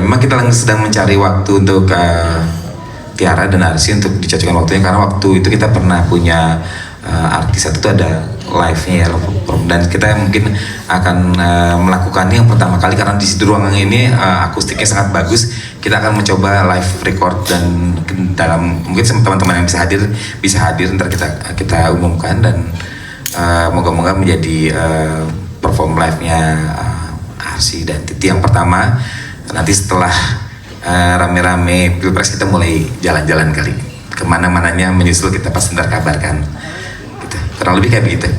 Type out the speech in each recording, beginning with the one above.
memang kita sedang mencari waktu untuk Tiara dan Arsy untuk dicocokkan waktunya, karena waktu itu kita pernah punya artis satu itu ada live-nya ya, dan kita mungkin akan melakukannya yang pertama kali karena di situ ruangan ini akustiknya sangat bagus. Kita akan mencoba live record dan dalam mungkin teman-teman yang bisa hadir ntar kita umumkan, dan moga-moga menjadi perform live-nya Arsy dan Titi yang pertama. Nanti setelah rame-rame Pilpres kita mulai jalan-jalan kali kemana-mananya menyusul, kita pas ntar kabarkan gitu. Kurang lebih kayak begitu.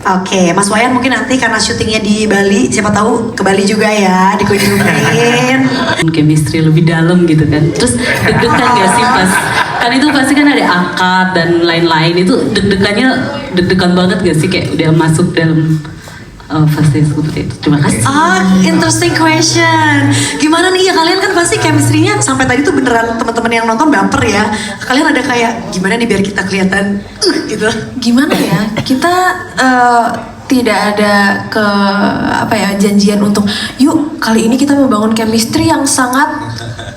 Oke, Mas Wayan mungkin nanti karena syutingnya di Bali, siapa tahu ke Bali juga ya, dikunjungin. Chemistry lebih dalam gitu kan. Terus deg-degan gak sih pas, kan itu pasti kan ada akad dan lain-lain, itu deg-degan banget gak sih, kayak udah masuk dalam fase seperti itu. Terima kasih. Interesting question. Gimana nih ya, kalian kan pasti chemistry-nya sampai tadi tuh beneran teman-teman yang nonton baper ya. Kalian ada kayak gimana nih biar kita kelihatan gitu. Gimana ya? Kita tidak ada janjian untuk yuk kali ini kita membangun chemistry yang sangat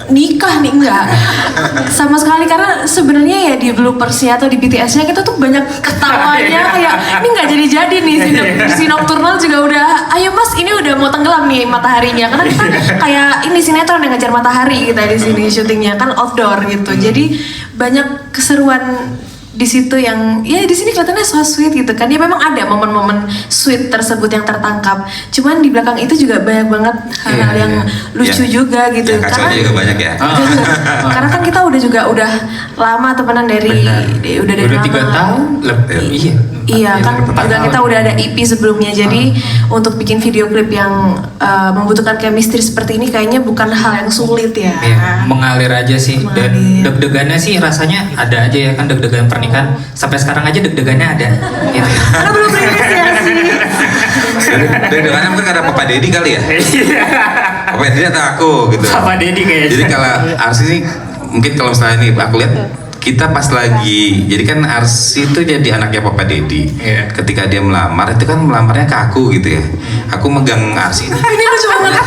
nikah nih, enggak sama sekali, karena sebenarnya ya di bloopersnya atau di BTS-nya kita tuh banyak ketawanya kayak ini nggak jadi nih, si Nocturnal juga udah ayo mas ini udah mau tenggelam nih mataharinya, karena kita kayak ini sinetron yang ngejar matahari kita di sini syutingnya kan outdoor gitu, jadi banyak keseruan di situ yang ya di sini kelihatannya so sweet gitu kan, ya memang ada momen-momen sweet tersebut yang tertangkap, cuman di belakang itu juga banyak banget hal-hal yang lucu juga gitu, karena juga banyak ya. Karena kan kita udah lama temenan dari udah lama. 3 tahun lebih. Iya kan kita udah ada EP sebelumnya, jadi untuk bikin video klip yang membutuhkan chemistry seperti ini kayaknya bukan hal yang sulit ya. Iya, mengalir aja sih. Dan deg-degannya sih rasanya ada aja ya kan, deg-degan pernikahan sampai sekarang aja deg-degannya ada. Gitu. Karena belum rilis ya sih. Deg-degannya mungkin karena Papa Deddy kali ya. Papa Deddy atau aku gitu. Papa Deddy kayaknya. Jadi kalau Arsy sih mungkin kalau misalnya ini aku lihat kita pas lagi, jadi kan Arsy itu jadi anaknya Papa Deddy. Ketika dia melamar itu kan melamarnya ke aku gitu ya. Aku megang Arsy. Ini lucu banget.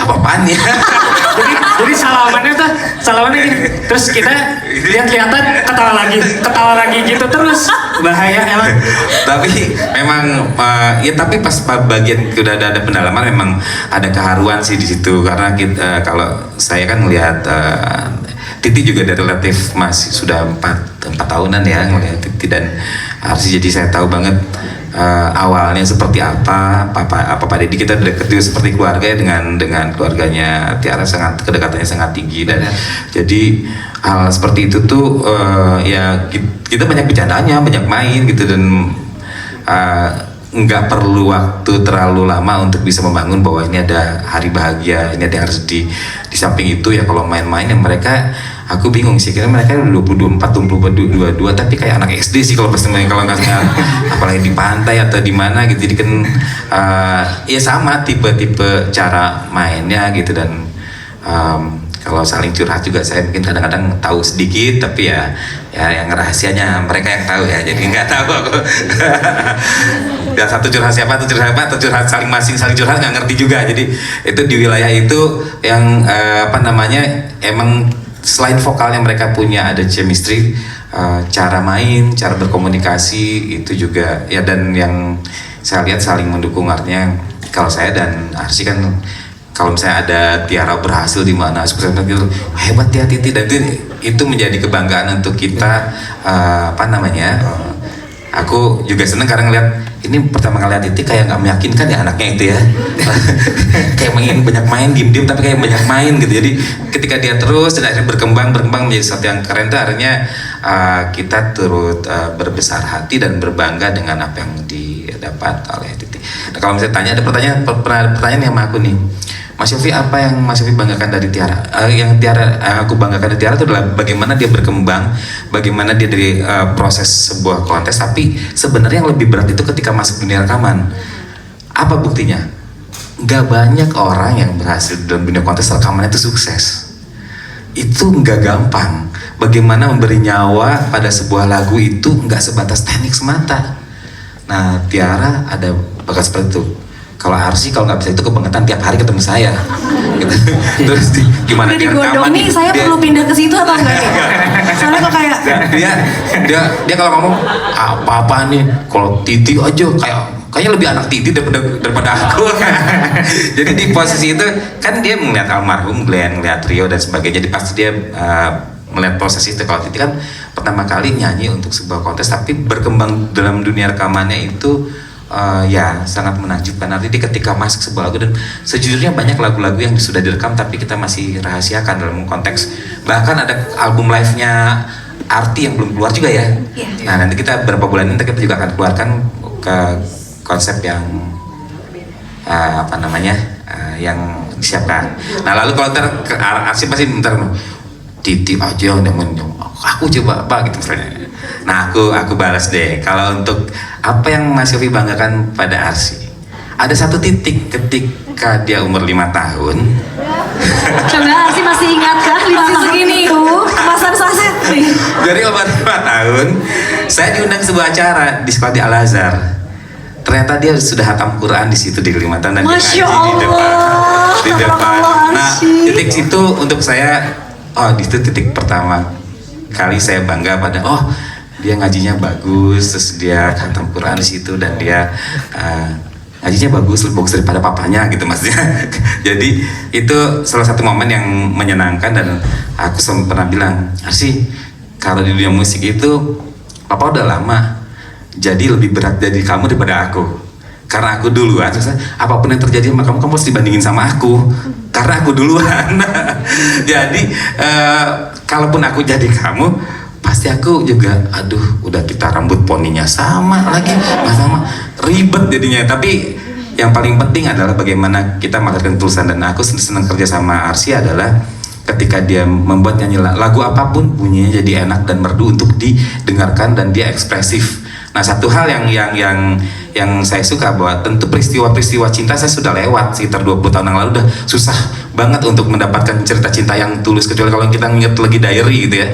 Apa-apaan ya? jadi salamannya gini. Terus kita lihat-lihatan ketawa lagi gitu terus, bahaya emang. Tapi memang tapi pas bagian udah ada pendalaman memang ada keharuan sih di situ, karena kita kalau saya kan melihat Titi juga dari relatif masih sudah 4 tahunan ya ngelihat Titi dan Arsy, jadi saya tahu banget awalnya seperti apa Papa Deddy, kita deket juga seperti keluarga dengan keluarganya Tiara, sangat kedekatannya sangat tinggi, dan jadi hal seperti itu tuh ya kita banyak bercandanya, banyak main gitu, dan nggak perlu waktu terlalu lama untuk bisa membangun bahwa ini ada hari bahagia, ini ada yang harus di samping itu ya. Kalau main-main yang mereka, aku bingung sih, karena mereka udah 24, 22, tapi kayak anak SD sih kalau pas main, kalau nggak apalagi di pantai atau di mana gitu. Jadi kan ya sama tipe-tipe cara mainnya gitu, dan kalau saling curhat juga saya mungkin kadang-kadang tahu sedikit, tapi ya yang rahasianya mereka yang tahu ya, jadi nggak tahu aku. Dan satu curhat siapa, atau curhat saling curhat nggak ngerti juga. Jadi itu di wilayah itu yang emang selain vokalnya mereka punya ada chemistry, cara main, cara berkomunikasi itu juga ya, dan yang saya lihat saling mendukung. Artinya kalau saya dan Arsy kan, kalau misalnya ada Tiara berhasil di mana sukses gitu, hebat ya Titi, dan itu menjadi kebanggaan untuk kita. Aku juga seneng karena ngeliat ini pertama kali lihat Titi kayak nggak meyakinkan ya anaknya itu ya. Kayak banyak main diem-diem tapi kayak banyak main gitu. Jadi ketika dia terus dan akhirnya berkembang menjadi sesuatu yang keren tuh, akhirnya kita turut berbesar hati dan berbangga dengan apa yang didapat oleh Titi. Nah, kalau misalnya tanya, ada pertanyaan yang sama aku nih, Mas Yofi, apa yang Mas Yofi banggakan dari Tiara? Yang aku banggakan dari Tiara itu adalah bagaimana dia berkembang, bagaimana dia dari proses sebuah kontes, tapi sebenarnya yang lebih berat itu ketika masuk dunia rekaman. Apa buktinya? Gak banyak orang yang berhasil dalam dunia kontes rekaman itu sukses. Itu gak gampang. Bagaimana memberi nyawa pada sebuah lagu itu gak sebatas teknik semata. Nah, Tiara ada bakat seperti itu. kalau Arsi kalau nggak bisa itu kebangetan tiap hari ketemu saya gitu. Terus gimana Udah dia digodong rekaman nih, saya perlu pindah ke situ atau enggak nih? Soalnya kok kayak dia kalau ngomong apa nih kalau Titi aja kayaknya lebih anak Titi daripada aku. Jadi di posisi itu kan dia melihat almarhum Glenn, melihat Rio dan sebagainya. Jadi pasti dia melihat proses itu. Kalau Titi kan pertama kali nyanyi untuk sebuah kontes, tapi berkembang dalam dunia rekamannya itu ya sangat menakjubkan. Nanti ketika masuk sebuah lagu, dan sejujurnya banyak lagu-lagu yang sudah direkam tapi kita masih rahasiakan dalam konteks, bahkan ada album live-nya Arti yang belum keluar juga ya. Nah nanti kita beberapa bulan ini kita juga akan keluarkan ke konsep yang yang disiapkan. Nah lalu kalau ntar ke Arsi pasti ntar Titi aja yang aku coba apa gitu misalnya. Nah aku balas deh. Kalau untuk apa yang Mas Yofi banggakan pada Arsi, ada satu titik ketika dia umur 5 tahun. Coba Arsi masih ingat kah 5 tahun itu? kemasan saset nih. Jadi umur 5 tahun saya diundang sebuah acara di sekolah di Al Azhar. Ternyata dia sudah hatam Quran di situ di 5 tahun dan Masya dia ngaji di depan. Nah Arsi. titik situ untuk saya, di situ titik pertama kali saya bangga pada dia ngajinya bagus, terus dia hatam Quran di situ dan dia ngajinya bagus, lebih bagus daripada papanya gitu maksudnya. Jadi itu salah satu momen yang menyenangkan dan aku pernah bilang, Arsi kalau di dunia musik itu papa udah lama, jadi lebih berat jadi kamu daripada aku. Karena aku duluan, apapun yang terjadi sama kamu harus dibandingin sama aku. Karena aku duluan. Jadi kalaupun aku jadi kamu, pasti aku juga, udah kita rambut poninya sama lagi, sama ribet jadinya. Tapi yang paling penting adalah bagaimana kita menghadirkan tulisan, dan aku senang kerja sama Arsi adalah ketika dia membuat nyanyi lagu apapun bunyinya jadi enak dan merdu untuk didengarkan dan dia ekspresif. Nah satu hal yang saya suka bahwa tentu peristiwa-peristiwa cinta saya sudah lewat sekitar 20 tahun yang lalu, udah susah banget untuk mendapatkan cerita cinta yang tulus, kecuali kalau kita ingat lagi diary gitu ya.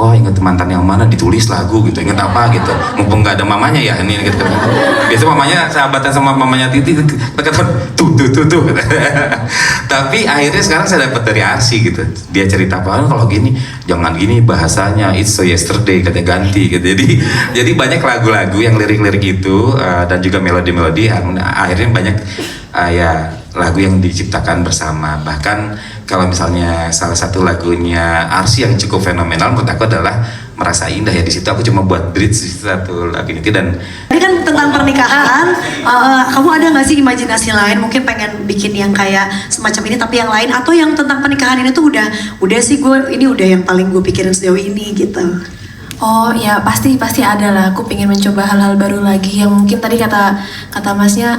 Ingat mantan yang mana ditulis lagu gitu, ingat apa gitu, mumpung nggak ada mamanya ya ini gitu. Biasa mamanya sahabatan sama mamanya Titi kata tuh tapi akhirnya sekarang saya dapat dari Arsi gitu, dia cerita apa kalau gini jangan gini bahasanya, it's so yesterday katanya ganti gitu. Jadi banyak lagu-lagu yang lirik-lirik itu dan juga melodi-melodi akhirnya banyak lagu yang diciptakan bersama. Bahkan kalau misalnya salah satu lagunya Arsi yang cukup fenomenal menurut aku adalah Merasa Indah ya, di situ aku cuma buat bridge di satu lagu itu. Dan Ini kan tentang pernikahan, kamu ada nggak sih imajinasi lain mungkin pengen bikin yang kayak semacam ini tapi yang lain, atau yang tentang pernikahan ini tuh udah sih ini udah yang paling gue pikirin sejauh ini gitu? Oh ya pasti ada lah. Aku pengen mencoba hal-hal baru lagi yang mungkin tadi kata masnya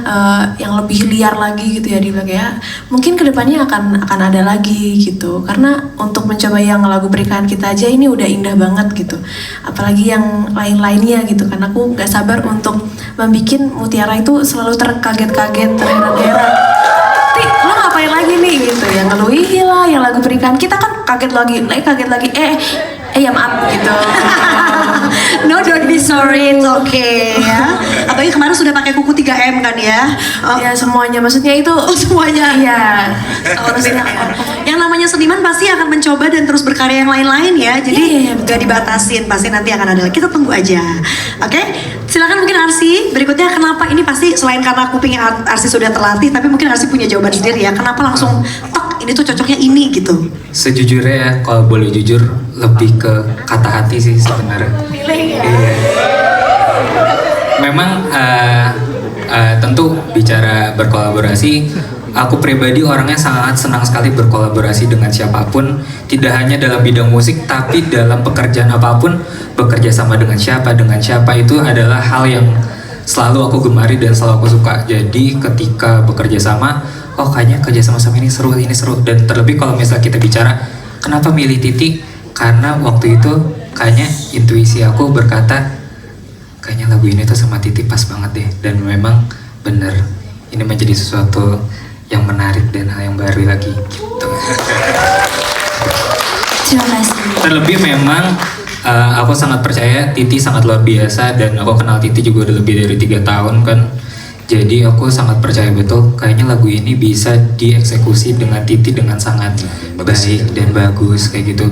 yang lebih liar lagi gitu ya, dibilang ya. Mungkin kedepannya akan ada lagi gitu. Karena untuk mencoba yang lagu pernikahan kita aja ini udah indah banget gitu. Apalagi yang lain-lainnya gitu. Karena aku nggak sabar untuk membuat Mutiara itu selalu terkaget-kaget, terheran-heran. Lo ngapain lagi nih gitu? Yang ngeluhi lah, yang lagu pernikahan kita kan kaget lagi. Ya maaf gitu. No, don't be sorry, it's okay ya. Apalagi kemarin sudah pakai kuku 3M kan ya? Ya semuanya, maksudnya itu Semuanya. Iya. Yang namanya seniman pasti akan mencoba dan terus berkarya yang lain-lain ya. Jadi gak dibatasin, pasti nanti akan ada. Kita tunggu aja. Oke? Silakan mungkin Arsi. Berikutnya kenapa ini pasti selain karena aku pengen Arsi sudah terlatih, tapi mungkin Arsi punya jawaban sendiri ya. Kenapa langsung tok ini tuh cocoknya ini gitu? Sejujurnya ya, kalau boleh jujur, lebih ke kata hati sih sebenarnya. Iya. Memang tentu bicara berkolaborasi, aku pribadi orangnya sangat senang sekali berkolaborasi dengan siapapun, tidak hanya dalam bidang musik tapi dalam pekerjaan apapun, bekerja sama dengan siapa itu adalah hal yang selalu aku gemari dan selalu aku suka. Jadi ketika bekerja sama, kayaknya kerja sama ini seru, dan terlebih kalau misalnya kita bicara kenapa milih Titi, karena waktu itu kayaknya intuisi aku berkata kayaknya lagu ini tuh sama Titi pas banget deh, dan memang bener ini menjadi sesuatu yang menarik dan hal yang baru lagi gitu. Terima kasih. Terlebih memang aku sangat percaya Titi sangat luar biasa, dan aku kenal Titi juga udah lebih dari 3 tahun kan. Jadi aku sangat percaya betul kayaknya lagu ini bisa dieksekusi dengan Titi dengan sangat Bagus. baik dan bagus kayak gitu.